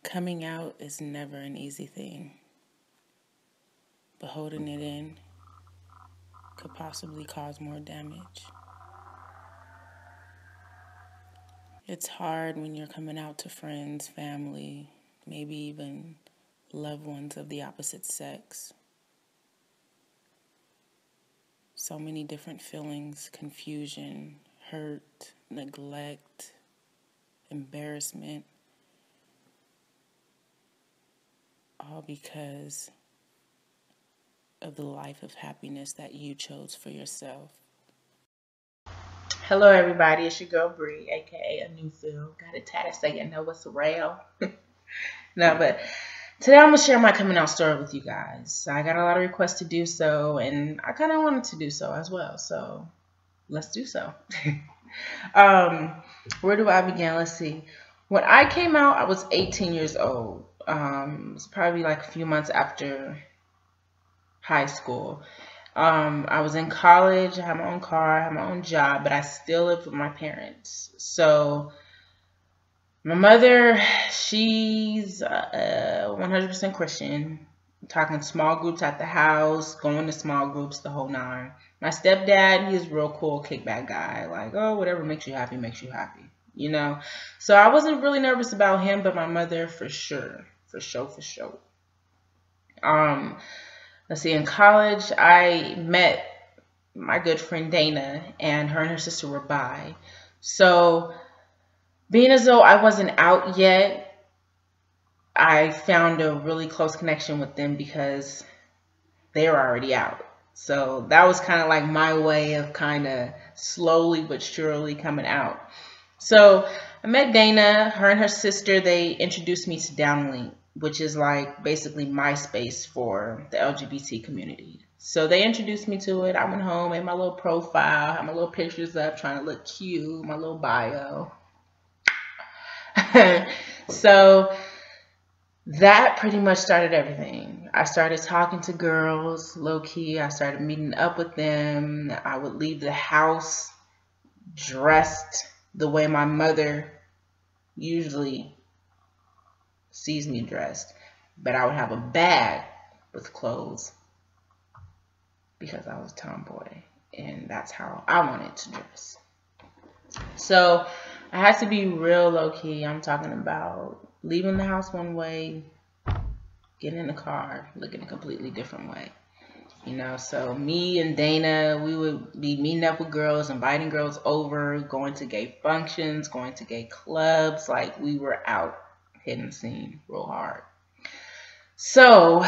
Coming out is never an easy thing, but holding it in could possibly cause more damage. It's hard when you're coming out to friends, family, maybe even loved ones of the opposite sex. So many different feelings: confusion, hurt, neglect, embarrassment, all because of the life of happiness that you chose for yourself. Hello, everybody. It's your girl Bree, aka A New Phil. Got a tatted so you know what's real. No, but today I'm gonna share my coming out story with you guys. I got a lot of requests to do so, and I kind of wanted to do so as well. So let's do so. um, where do I begin? Let's see. When I came out, I was 18 years old. It's probably like a few months after high school. I was in college, I had my own car, I had my own job, but I still lived with my parents. So my mother, she's 100% Christian, talking small groups at the house, going to small groups, the whole nine. My stepdad, he's a real cool kickback guy, like, oh, whatever makes you happy, you know? So I wasn't really nervous about him, but my mother, for sure, for sure, for sure. Um, let's see, in college, I met my good friend Dana, and her sister were bi. So, being as though I wasn't out yet, I found a really close connection with them because they were already out. So, that was kind of like my way of kind of slowly but surely coming out. So, I met Dana, her and her sister, they introduced me to Downlink, which is like basically MySpace for the LGBT community. So they introduced me to it. I went home, made my little profile, had my little pictures up, trying to look cute, my little bio. So that pretty much started everything. I started talking to girls low key. I started meeting up with them. I would leave the house dressed the way my mother usually sees me dressed, but I would have a bag with clothes because I was a tomboy and that's how I wanted to dress. So I had to be real low key. I'm talking about leaving the house one way, getting in the car, looking a completely different way. So me and Dana, we would be meeting up with girls, inviting girls over, going to gay functions, going to gay clubs. Like we were out hitting the scene real hard. So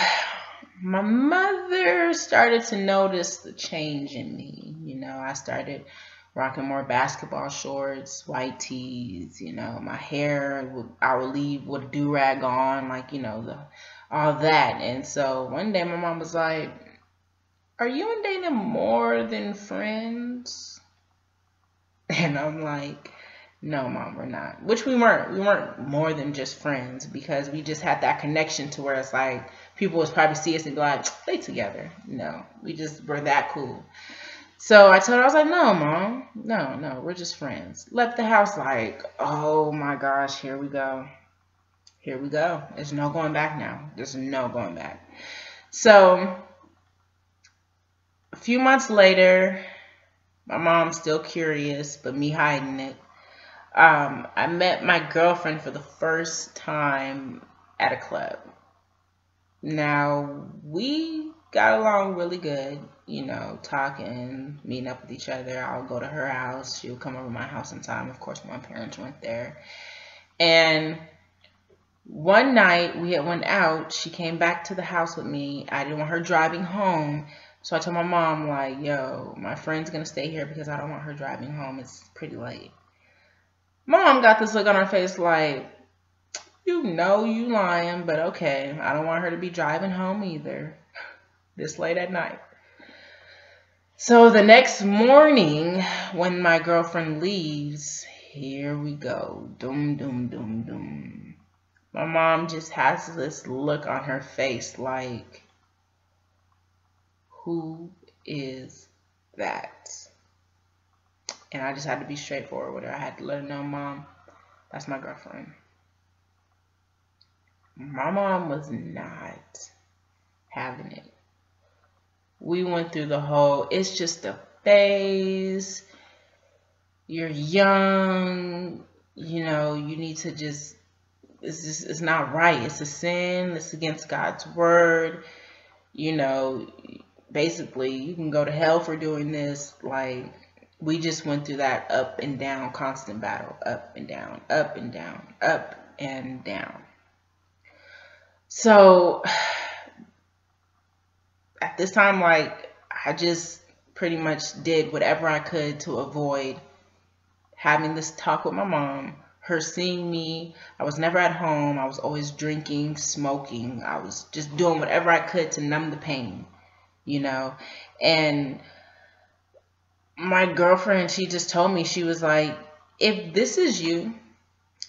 my mother started to notice the change in me. I started rocking more basketball shorts, white tees. My hair I would leave with a do rag on, like all that. And so one day my mom was like, "Are you and Dana more than friends?" And I'm like, "No, mom, we're not." Which we weren't. We weren't more than just friends because we just had that connection to where it's like people would probably see us and be like, "They together." No, we just were that cool. So I told her, I was like, "No, mom, no, no, we're just friends." Left the house like, oh my gosh, here we go. Here we go. There's no going back now. There's no going back. So a few months later, my mom's still curious, but me hiding it. I met my girlfriend for the first time at a club. Now, we got along really good, talking, meeting up with each other. I'll go to her house. She would come over to my house sometime. Of course, my parents went there. And one night we had went out. She came back to the house with me. I didn't want her driving home. So I told my mom, like, yo, my friend's going to stay here because I don't want her driving home. It's pretty late. Mom got this look on her face like, you know you lying, but okay. I don't want her to be driving home either this late at night. So the next morning, when my girlfriend leaves, here we go. Doom, doom, doom, doom. My mom just has this look on her face like, who is that? And I just had to be straightforward with her. I had to let her know, Mom, that's my girlfriend. My mom was not having it. We went through the whole, it's just a phase. You're young, you need to just, it's not right. It's a sin. It's against God's word. Basically, you can go to hell for doing this. Like, we just went through that up and down, constant battle, up and down, up and down, up and down. So at this time, like, I just pretty much did whatever I could to avoid having this talk with my mom, her seeing me. I was never at home. I was always drinking, smoking. I was just doing whatever I could to numb the pain, And my girlfriend, she just told me, she was like, if this is you,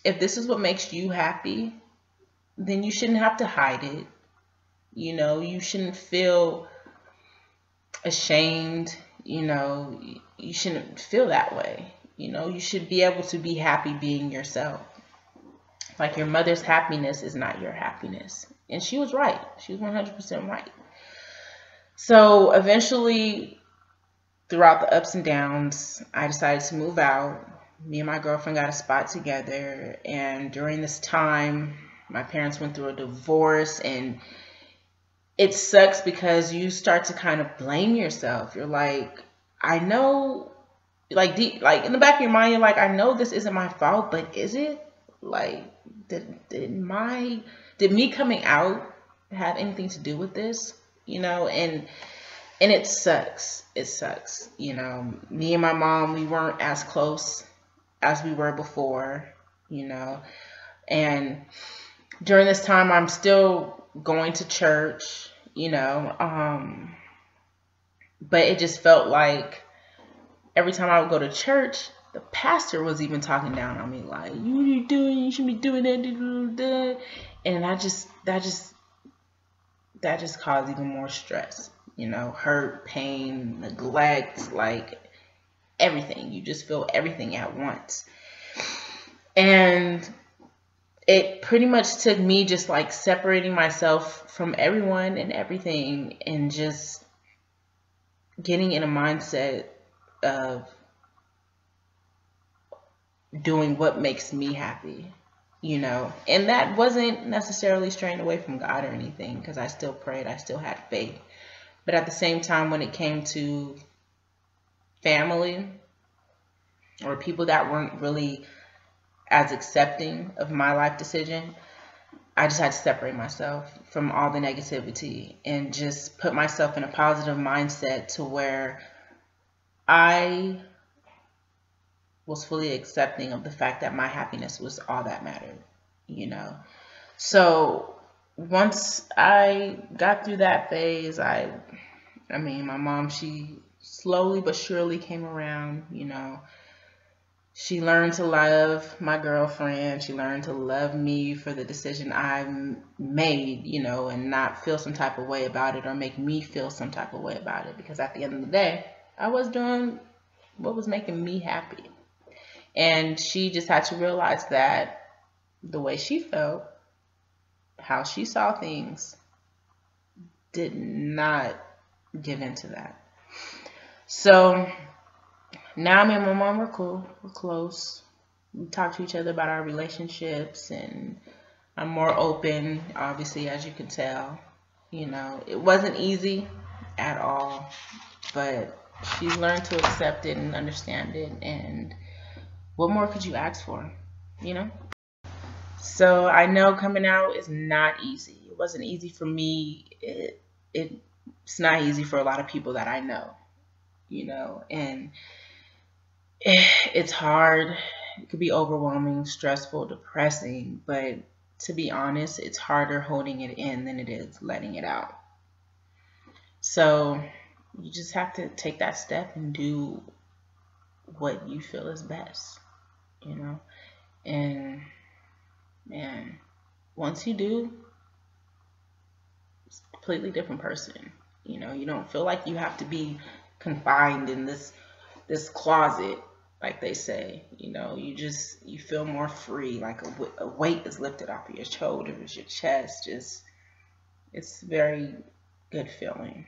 if this is what makes you happy, then you shouldn't have to hide it. You shouldn't feel ashamed. You shouldn't feel that way. You should be able to be happy being yourself. Like, your mother's happiness is not your happiness. And she was right. She was 100% right. So eventually, throughout the ups and downs, I decided to move out. Me and my girlfriend got a spot together. And during this time, my parents went through a divorce, and it sucks because you start to kind of blame yourself. You're like, I know, like, deep, like in the back of your mind, you're like, I know this isn't my fault, but is it? Like, did me coming out have anything to do with this? And it sucks. It sucks. Me and my mom, we weren't as close as we were before, and during this time, I'm still going to church, but it just felt like every time I would go to church, the pastor was even talking down on me, like, you shouldn't be doing that, and that just caused even more stress, hurt, pain, neglect, like everything. You just feel everything at once. And it pretty much took me just like separating myself from everyone and everything, and just getting in a mindset of doing what makes me happy, and that wasn't necessarily straying away from God or anything, because I still prayed, I still had faith. But at the same time, when it came to family or people that weren't really as accepting of my life decision, I just had to separate myself from all the negativity and just put myself in a positive mindset to where I was fully accepting of the fact that my happiness was all that mattered, So once I got through that phase, I mean, my mom, she slowly but surely came around, She learned to love my girlfriend. She learned to love me for the decision I made, and not feel some type of way about it or make me feel some type of way about it. Because at the end of the day, I was doing what was making me happy. And she just had to realize that the way she felt, how she saw things, did not give into that. So now me and my mom, we're cool. We're close. We talk to each other about our relationships, and I'm more open, obviously, as you can tell. It wasn't easy at all, but she's learned to accept it and understand it, and what more could you ask for, So I know coming out is not easy. It wasn't easy for me. It's not easy for a lot of people that I know, and it's hard. It could be overwhelming, stressful, depressing, but to be honest, it's harder holding it in than it is letting it out. So you just have to take that step and do what you feel is best, and man, once you do, it's a completely different person. You don't feel like you have to be confined in this closet, like they say. You feel more free, like a weight is lifted off of your shoulders, your chest. It's very good feeling.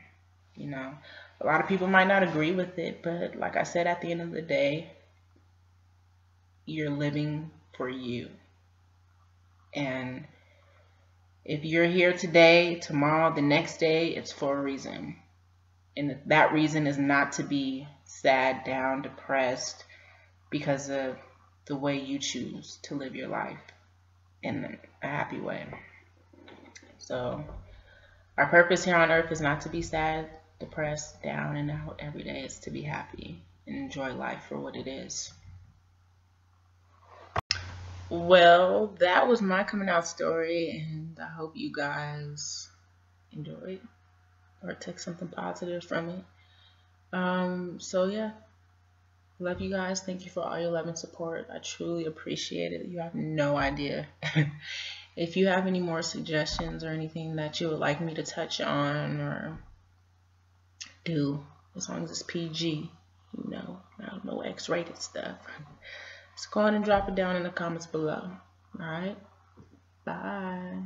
A lot of people might not agree with it, but like I said, at the end of the day, you're living for you. And if you're here today, tomorrow, the next day, it's for a reason. And that reason is not to be sad, down, depressed because of the way you choose to live your life in a happy way. So our purpose here on earth is not to be sad, depressed, down, and out every day. It's to be happy and enjoy life for what it is. Well, that was my coming out story, and I hope you guys enjoyed or took something positive from it. So yeah, love you guys. Thank you for all your love and support. I truly appreciate it. You have no idea. If you have any more suggestions or anything that you would like me to touch on or do, as long as it's PG, no X-rated stuff. Just go ahead and drop it down in the comments below. All right. Bye.